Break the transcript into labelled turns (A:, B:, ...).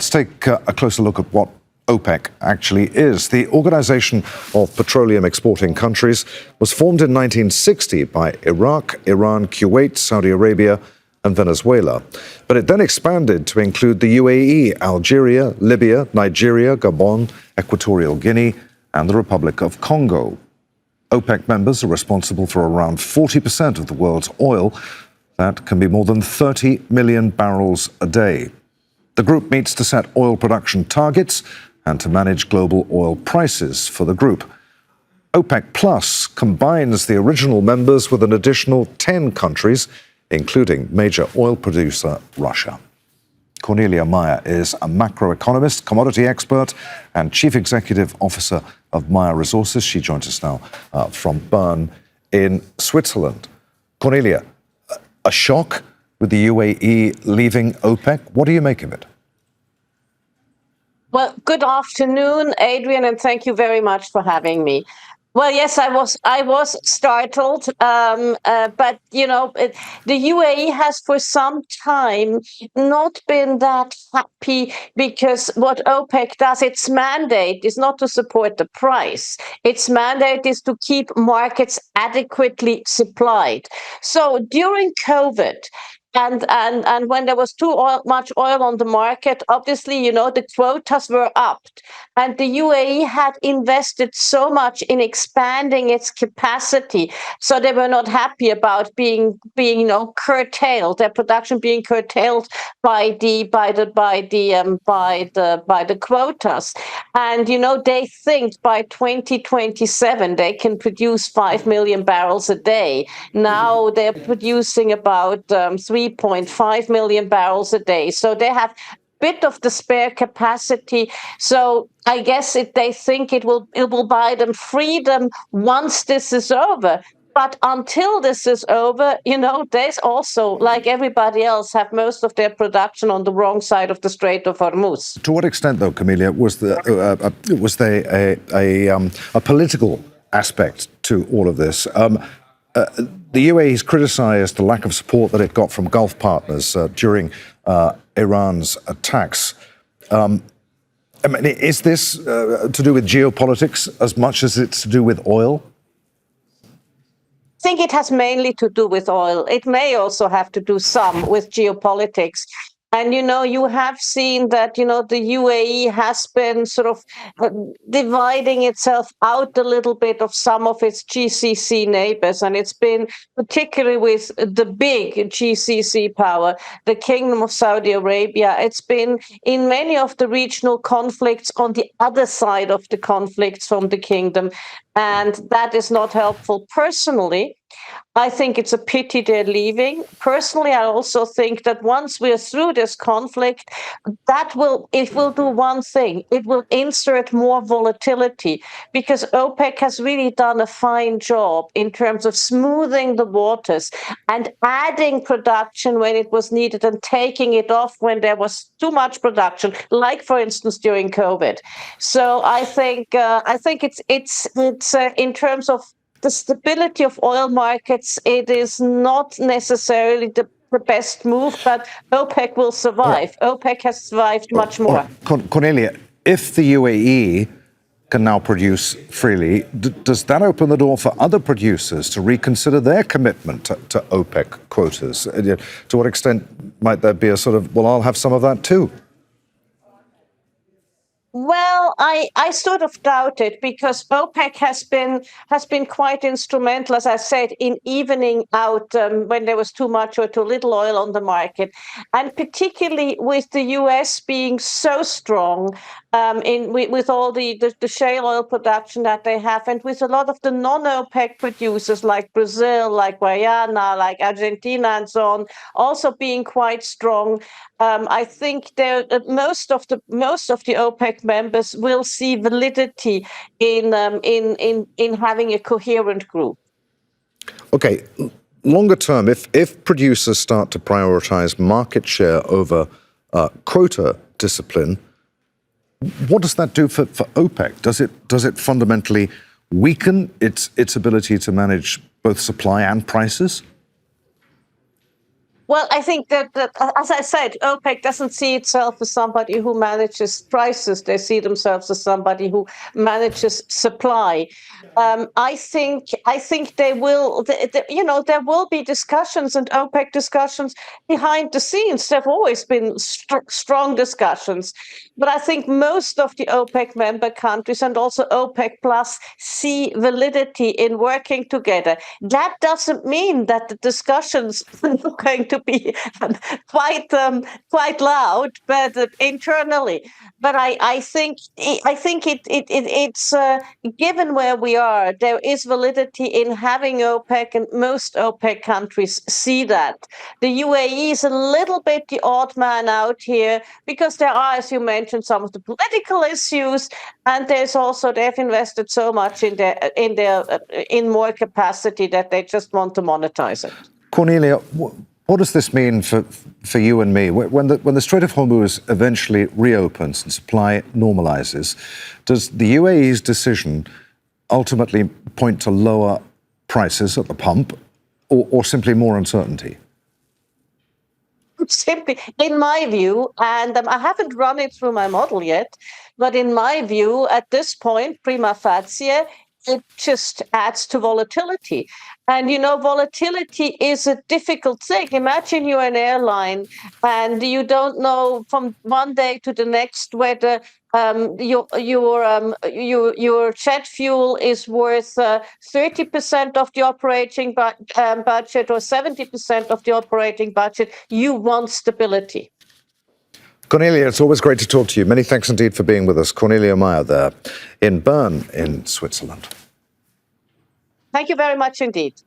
A: Let's take a closer look at what OPEC actually is. The Organization of Petroleum Exporting Countries was formed in 1960 by Iraq, Iran, Kuwait, Saudi Arabia, and Venezuela. But it then expanded to include the UAE, Algeria, Libya, Nigeria, Gabon, Equatorial Guinea, and the Republic of Congo. OPEC members are responsible for around 40% of the world's oil. That can be more than 30 million barrels a day. The group meets to set oil production targets and to manage global oil prices for the group. OPEC Plus combines the original members with an additional 10 countries, including major oil producer Russia. Cornelia Meyer is a macroeconomist, commodity expert, and chief executive officer of Meyer Resources. She joins us now from Bern in Switzerland. Cornelia, a shock with the UAE leaving OPEC. What do you make of it?
B: Well, good afternoon, Adrian, and thank you very much for having me. Well, yes, I was startled, but the UAE has for some time not been that happy because what OPEC does, its mandate is not to support the price. Its mandate is to keep markets adequately supplied. So during COVID, and when there was much oil on the market, obviously, the quotas were upped. And the UAE had invested so much in expanding its capacity, so they were not happy about being curtailed, their production being curtailed by the quotas. And they think by 2027 they can produce 5 million barrels a day. Now they're producing about 3.5 million barrels a day. So they have a bit of the spare capacity. So I guess they think it will buy them freedom once this is over. But until this is over, there's also, like everybody else, have most of their production on the wrong side of the Strait of Hormuz.
A: To what extent, though, Cornelia, was there a political aspect to all of this? The UAE has criticized the lack of support that it got from Gulf partners during Iran's attacks. Is this to do with geopolitics as much as it's to do with oil?
B: I think it has mainly to do with oil. It may also have to do some with geopolitics. And, you have seen that, the UAE has been sort of dividing itself out a little bit of some of its GCC neighbors. And it's been particularly with the big GCC power, the Kingdom of Saudi Arabia. It's been in many of the regional conflicts on the other side of the conflicts from the kingdom. And that is not helpful. Personally, I think it's a pity they're leaving. Personally, I also think that once we're through this conflict, it will do one thing. It will insert more volatility, because OPEC has really done a fine job in terms of smoothing the waters and adding production when it was needed and taking it off when there was too much production, like, for instance, during COVID. So I think it's in terms of the stability of oil markets, it is not necessarily the best move, but OPEC will survive. OPEC has survived much more.
A: Cornelia, if the UAE can now produce freely, does that open the door for other producers to reconsider their commitment to OPEC quotas? To what extent might there be a sort of, well, I'll have some of that too?
B: Well, I sort of doubt it, because OPEC has been quite instrumental, as I said, in evening out when there was too much or too little oil on the market, and particularly with the US being so strong with all the shale oil production that they have, and with a lot of the non-OPEC producers like Brazil, like Guyana, like Argentina, and so on, also being quite strong. I think most of the OPEC members will see validity in having a coherent group.
A: Okay, longer term, if producers start to prioritize market share over quota discipline, what does that do for OPEC? Does it fundamentally weaken its ability to manage both supply and prices?
B: Well, I think that, as I said, OPEC doesn't see itself as somebody who manages prices. They see themselves as somebody who manages supply. I think they will. There will be discussions and OPEC discussions behind the scenes. There've always been strong discussions, but I think most of the OPEC member countries and also OPEC Plus see validity in working together. That doesn't mean that the discussions are going to be quite loud, but internally. But I think it's given where we are, there is validity in having OPEC, and most OPEC countries see that. The UAE is a little bit the odd man out here because there are, as you mentioned, some of the political issues, and there's also they've invested so much in more capacity that they just want to monetize it.
A: Cornelia, what does this mean for you and me? When the Strait of Hormuz eventually reopens and supply normalizes, does the UAE's decision ultimately point to lower prices at the pump or simply more uncertainty?
B: Simply, in my view, and I haven't run it through my model yet, but in my view, at this point, prima facie, it just adds to volatility. And volatility is a difficult thing. Imagine you're an airline and you don't know from one day to the next whether your jet fuel is worth 30% of the operating budget or 70% of the operating budget. You want stability.
A: Cornelia, it's always great to talk to you. Many thanks indeed for being with us. Cornelia Meyer there in Bern in Switzerland.
B: Thank you very much indeed.